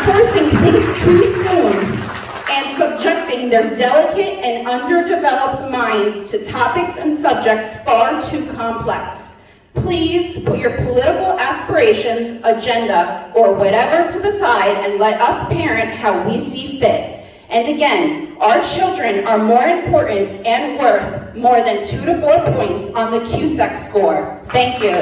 forcing things too soon and subjecting their delicate and underdeveloped minds to topics and subjects far too complex. Please put your political aspirations, agenda, or whatever to the side and let us parent how we see fit. And again, our children are more important and worth more than 2 to 4 points on the QSEC score. Thank you.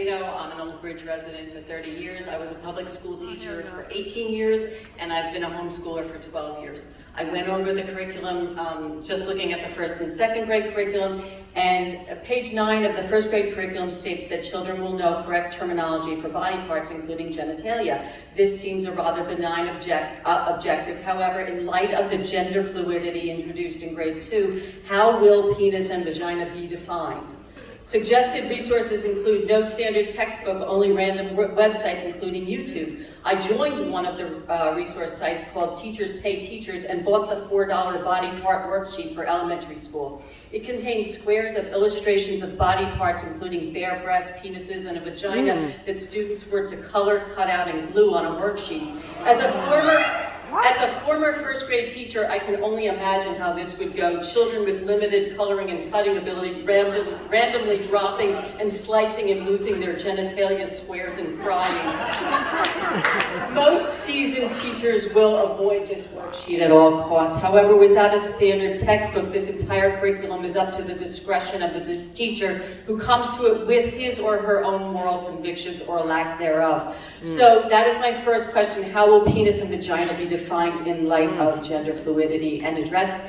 I'm an Old Bridge resident for 30 years. I was a public school teacher for 18 years, and I've been a homeschooler for 12 years. I went over the curriculum, just looking at the first and second grade curriculum, and page 9 of the first grade curriculum states that children will know correct terminology for body parts, including genitalia. This seems a rather benign objective. However, in light of the gender fluidity introduced in grade 2, how will penis and vagina be defined? Suggested resources include no standard textbook, only random websites, including YouTube. I joined one of the resource sites called Teachers Pay Teachers and bought the $4 body part worksheet for elementary school. It contains squares of illustrations of body parts, including bare breasts, penises, and a vagina that students were to color, cut out, and glue on a worksheet. As a former first grade teacher, I can only imagine how this would go. Children with limited coloring and cutting ability randomly dropping and slicing and losing their genitalia squares and crying. Most seasoned teachers will avoid this worksheet at all costs. However, without a standard textbook, this entire curriculum is up to the discretion of the teacher who comes to it with his or her own moral convictions or lack thereof. So that is my first question. How will penis and vagina be defined in light of gender fluidity and addressed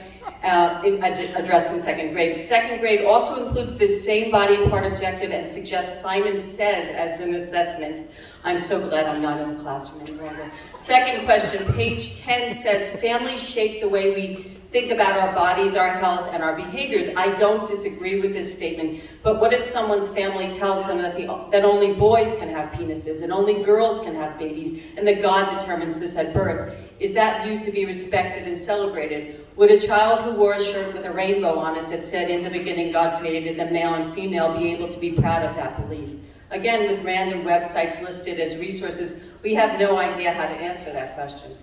in second grade? Second grade also includes this same body part objective and suggests Simon Says as an assessment. I'm so glad I'm not in the classroom any longer. Second question, page 10 says, families shape the way we think about our bodies, our health, and our behaviors. I don't disagree with this statement, but what if someone's family tells them that only boys can have penises and only girls can have babies, and that God determines this at birth? Is that view to be respected and celebrated? Would a child who wore a shirt with a rainbow on it that said, "In the beginning God created them male and female," be able to be proud of that belief? Again, with random websites listed as resources, we have no idea how to answer that question.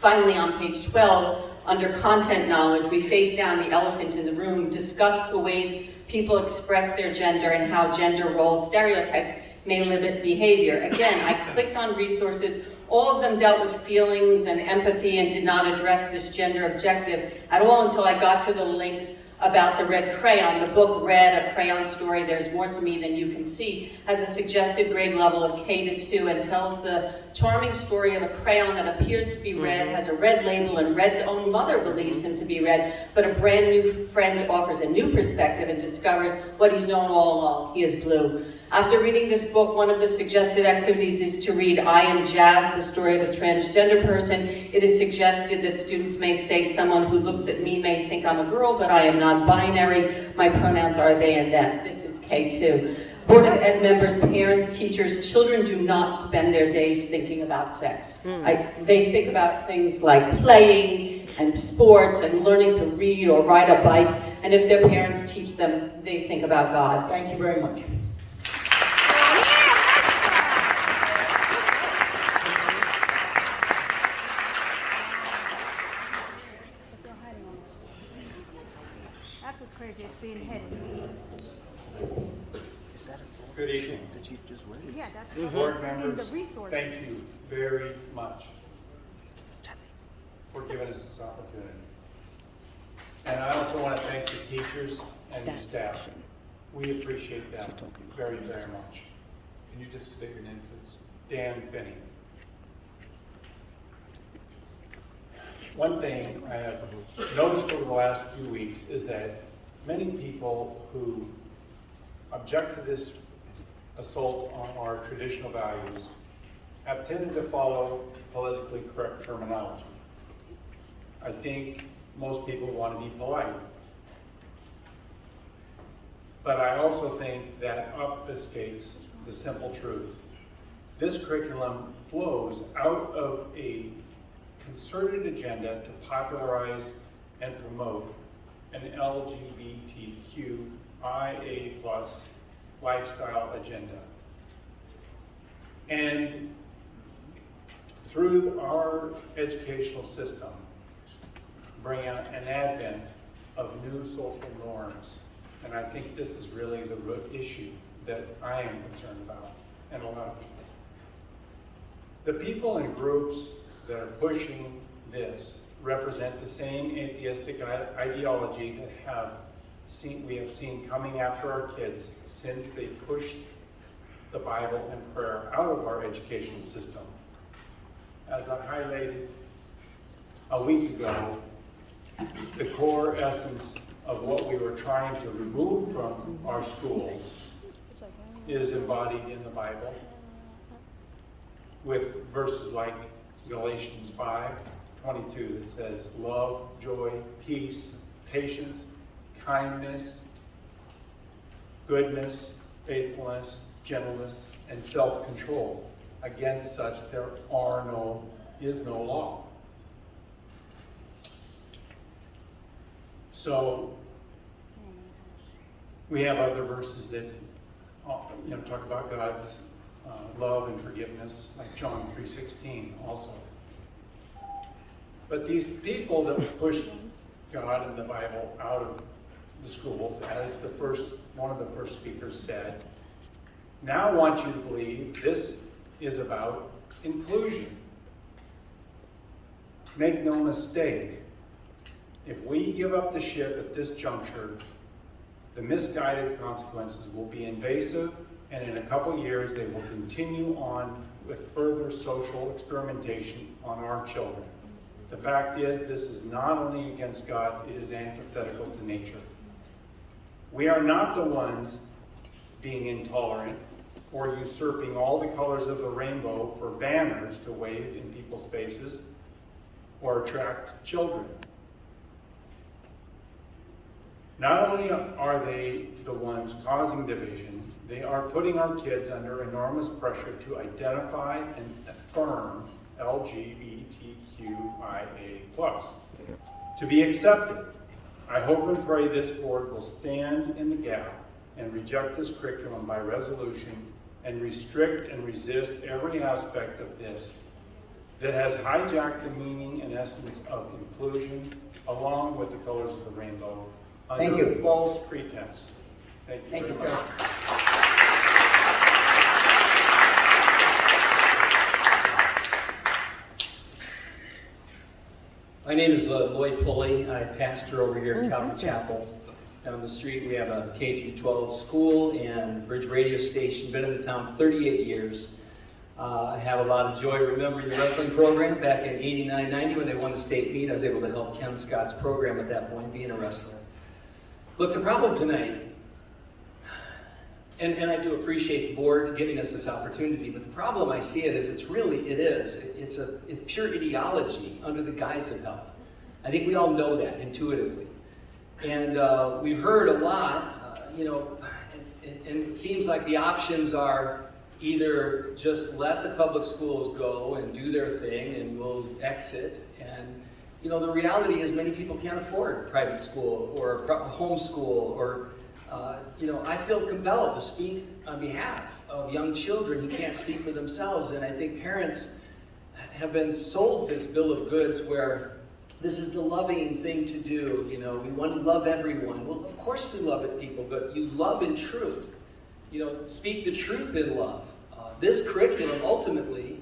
Finally, on page 12, under content knowledge, we face down the elephant in the room, discuss the ways people express their gender and how gender role stereotypes may limit behavior. Again, I clicked on resources. All of them dealt with feelings and empathy and did not address this gender objective at all until I got to the link about the red crayon. The book Red, A Crayon Story, There's More to Me Than You Can See, has a suggested grade level of K to 2 and tells the charming story of a crayon that appears to be red, has a red label, and Red's own mother believes him to be red, but a brand new friend offers a new perspective and discovers what he's known all along: he is blue. After reading this book, one of the suggested activities is to read I Am Jazz, the story of a transgender person. It is suggested that students may say, "Someone who looks at me may think I'm a girl, but I am non-binary. My pronouns are they and them." This is K2. Board of Ed members, parents, teachers, children do not spend their days thinking about sex. They think about things like playing and sports and learning to read or ride a bike. And if their parents teach them, they think about God. Thank you very much. That's what's crazy. It's being hidden. Is that a Good evening. that you just raised? Yeah, that's Board in members, the resources. thank you very much for giving us this opportunity. And I also want to thank the teachers and the staff. We appreciate them very, very much. Can you just state your name, please? Dan Finney. One thing I have noticed over the last few weeks is that many people who object to this assault on our traditional values have tended to follow politically correct terminology. I think most people want to be polite. But I also think that obfuscates the simple truth. This curriculum flows out of a concerted agenda to popularize and promote an LGBTQIA+ lifestyle agenda. And through our educational system, bring out an advent of new social norms. And I think this is really the root issue that I am concerned about, and a lot of people. The people and groups that are pushing this represent the same atheistic ideology that we have seen coming after our kids since they pushed the Bible and prayer out of our educational system. As I highlighted a week ago, the core essence of what we were trying to remove from our schools is embodied in the Bible with verses like Galatians 5:22 that says, love, joy, peace, patience, kindness, goodness, faithfulness, gentleness, and self-control. Against such there is no law. So we have other verses that talk about God's love and forgiveness, like John 3:16 also. But these people that pushed God and the Bible out of the schools, as one of the first speakers said, now want you to believe this is about inclusion. Make no mistake, if we give up the ship at this juncture, the misguided consequences will be invasive, and in a couple years they will continue on with further social experimentation on our children. The fact is, this is not only against God, it is antithetical to nature. We are not the ones being intolerant or usurping all the colors of the rainbow for banners to wave in people's faces or attract children. Not only are they the ones causing division, they are putting our kids under enormous pressure to identify and affirm LGBTQIA+, to be accepted. I hope and pray this board will stand in the gap and reject this curriculum by resolution and restrict and resist every aspect of this that has hijacked the meaning and essence of inclusion along with the colors of the rainbow under false pretense. Thank you very much. My name is Lloyd Pulley. I pastor over here at Calvary Chapel. Down the street we have a K-12 school and Bridge radio station. Been in the town 38 years. I have a lot of joy remembering the wrestling program back in 89-90 when they won the state meet. I was able to help Ken Scott's program at that point, being a wrestler. Look, the problem tonight, and I do appreciate the board giving us this opportunity, but the problem I see it's pure ideology under the guise of health. I think we all know that intuitively. And we've heard a lot, and it seems like the options are either just let the public schools go and do their thing and we'll exit. And the reality is many people can't afford private school or homeschool or I feel compelled to speak on behalf of young children who can't speak for themselves. And I think parents have been sold this bill of goods where this is the loving thing to do. We want to love everyone. Well, of course we love it, people, but you love in truth. Speak the truth in love. This curriculum ultimately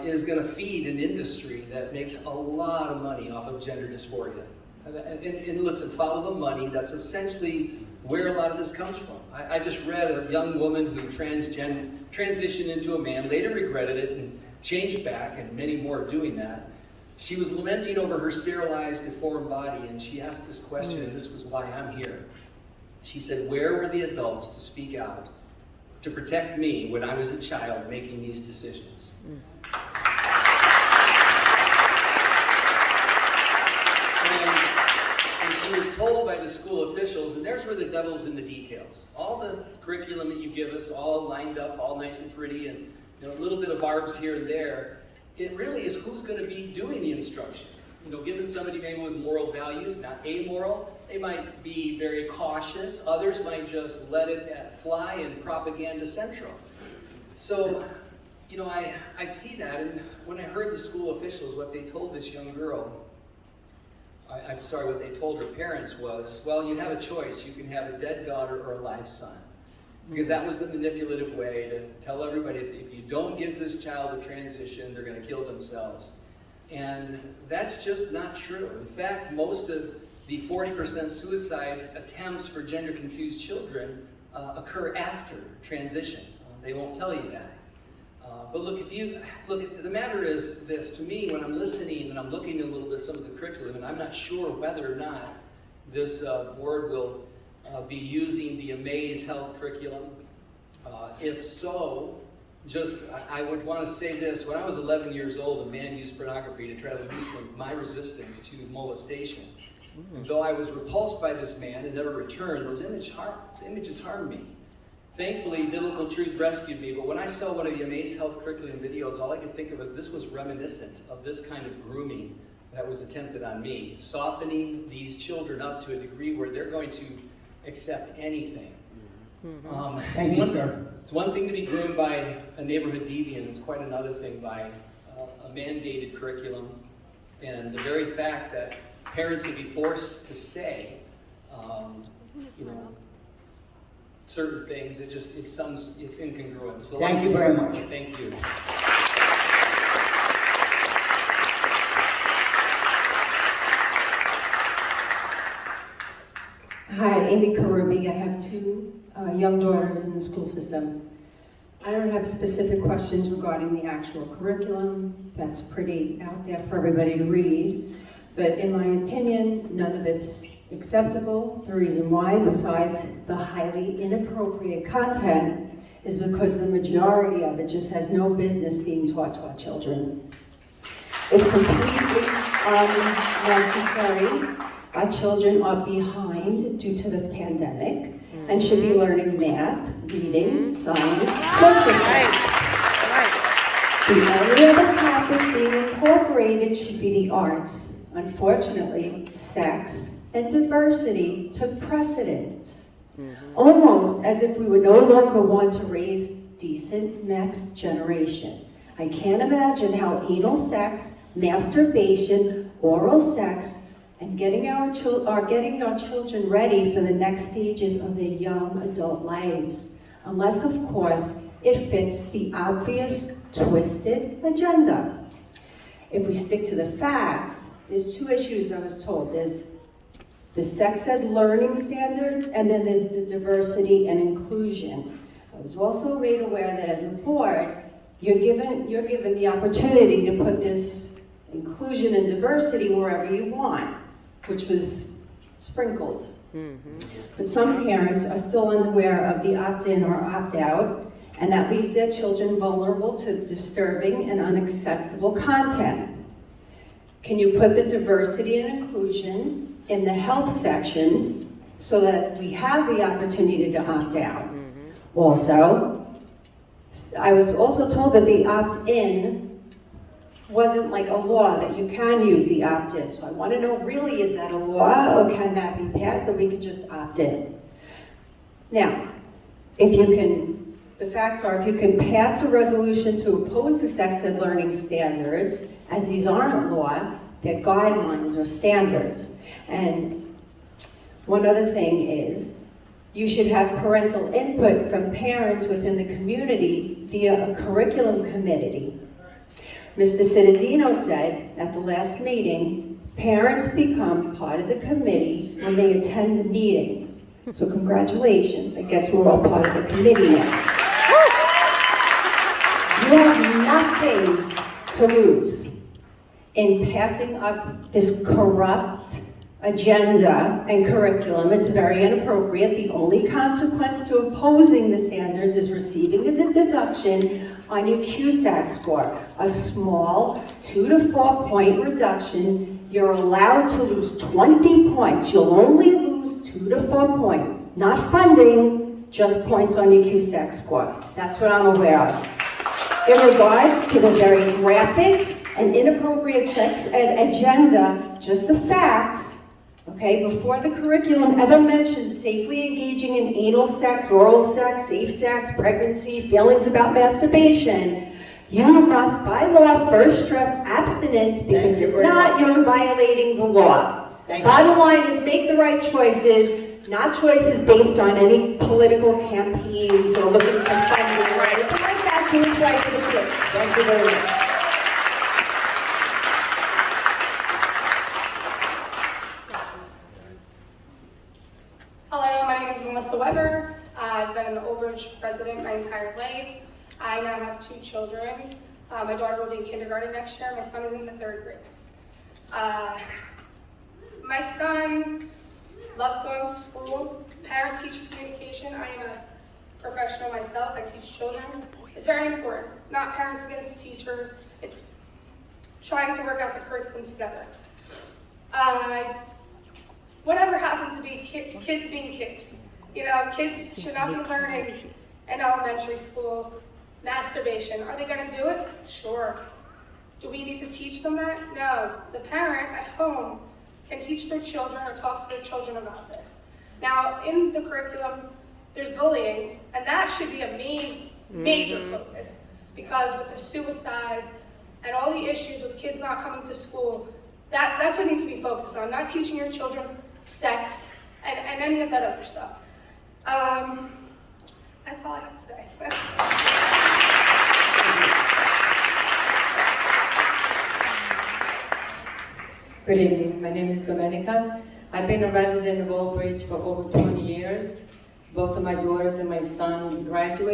is going to feed an industry that makes a lot of money off of gender dysphoria. And listen, follow the money. That's essentially where a lot of this comes from. I just read a young woman who transitioned into a man, later regretted it and changed back, and many more are doing that. She was lamenting over her sterilized, deformed body, and she asked this question, and this was why I'm here. She said, where were the adults to speak out, to protect me when I was a child making these decisions? And she was told by the school officials, and there's where the devil's in the details. All the curriculum that you give us, all lined up, all nice and pretty, and a little bit of barbs here and there, it really is who's going to be doing the instruction. Given somebody maybe with moral values, not amoral, they might be very cautious. Others might just let it fly in propaganda central. So, you know, I see that, and when I heard the school officials, what they told this young girl, I'm sorry, what they told her parents was, well, you have a choice. You can have a dead daughter or a live son. Because that was the manipulative way to tell everybody, if you don't give this child a transition, they're going to kill themselves. And that's just not true. In fact, most of the 40% suicide attempts for gender-confused children occur after transition. They won't tell you that. But look, the matter is this. To me, when I'm listening and I'm looking at a little bit some of the curriculum, and I'm not sure whether or not this board will be using the Amaze Health curriculum. If so, I would want to say this. When I was 11 years old, a man used pornography to try to loosen my resistance to molestation. And though I was repulsed by this man and never returned, those images harmed me. Thankfully, Biblical Truth rescued me, but when I saw one of the Amaze Health curriculum videos, all I could think of was this was reminiscent of this kind of grooming that was attempted on me, softening these children up to a degree where they're going to accept anything. Thank you, sir. It's one thing to be groomed by a neighborhood deviant, it's quite another thing by a mandated curriculum. And the very fact that parents would be forced to say, you know, certain things, it's incongruent. Thank you very much. Thank you. Hi, Amy Karubi. I have two young daughters in the school system. I don't have specific questions regarding the actual curriculum. That's pretty out there for everybody to read. But in my opinion, none of it's acceptable. The reason why, besides the highly inappropriate content, is because the majority of it just has no business being taught to our children. It's completely unnecessary. Our children are behind due to the pandemic and should be learning math, reading, science, social science. The only other topic being incorporated should be the arts. Unfortunately, sex and diversity took precedence, almost as if we would no longer want to raise decent next generation. I can't imagine how anal sex, masturbation, oral sex, and getting our children ready for the next stages of their young adult lives, unless, of course, it fits the obvious, twisted agenda. If we stick to the facts, there's two issues I was told. There's the sex ed learning standards, and then there's the diversity and inclusion. I was also made aware that as a board, you're given the opportunity to put this inclusion and diversity wherever you want, which was sprinkled. But some parents are still unaware of the opt-in or opt-out, and that leaves their children vulnerable to disturbing and unacceptable content. Can you put the diversity and inclusion in the health section so that we have the opportunity to opt out? Also, I was also told that the opt-in wasn't like a law, that you can use the opt-in. So I want to know, really, is that a law, or can that be passed that we could just opt in? Now, the facts are, if you can pass a resolution to oppose the sex ed learning standards, as these aren't law, they're guidelines or standards. And one other thing is, you should have parental input from parents within the community via a curriculum committee. Mr. Cittadino said at the last meeting, parents become part of the committee when they attend meetings. So congratulations, I guess we're all part of the committee now. You have nothing to lose in passing up this corrupt agenda and curriculum. It's very inappropriate. The only consequence to opposing the standards is receiving a deduction on your QSAT score. A small 2 to 4 point reduction. You're allowed to lose 20 points. You'll only lose 2 to 4 points. Not funding, just points on your QSAT score. That's what I'm aware of. In regards to the very graphic and inappropriate sex ed agenda, just the facts, Okay, before the curriculum ever mentioned safely engaging in anal sex, oral sex, safe sex, pregnancy, feelings about masturbation, you must, by law, first stress abstinence, because Thank you if very not, you're violating the law. Thank you. Bottom line is make the right choices, not choices based on any political campaigns or looking for funding or anything like that. Do what's right for the kids. Thank you very much. Hello, my name is Melissa Weber. I've been an Old Bridge resident my entire life. I now have 2 children. My daughter will be in kindergarten next year. My son is in the 3rd grade. My son loves going to school. Parent-teacher communication. I am a professional myself. I teach children. It's very important. It's not parents against teachers. It's trying to work out the curriculum together. Whatever happened to be kids being kids? You know, kids should not be learning in elementary school masturbation. Are they going to do it? Sure. Do we need to teach them that? No. The parent at home can teach their children or talk to their children about this. Now, in the curriculum, there's bullying, and that should be a major focus, because with the suicides and all the issues with kids not coming to school, that's what needs to be focused on, not teaching your children sex and any of that other stuff. That's all I have to say. Good evening. My name is Domenica. I've been a resident of Old Bridge for over 20 years. Both of my daughters and my son graduated.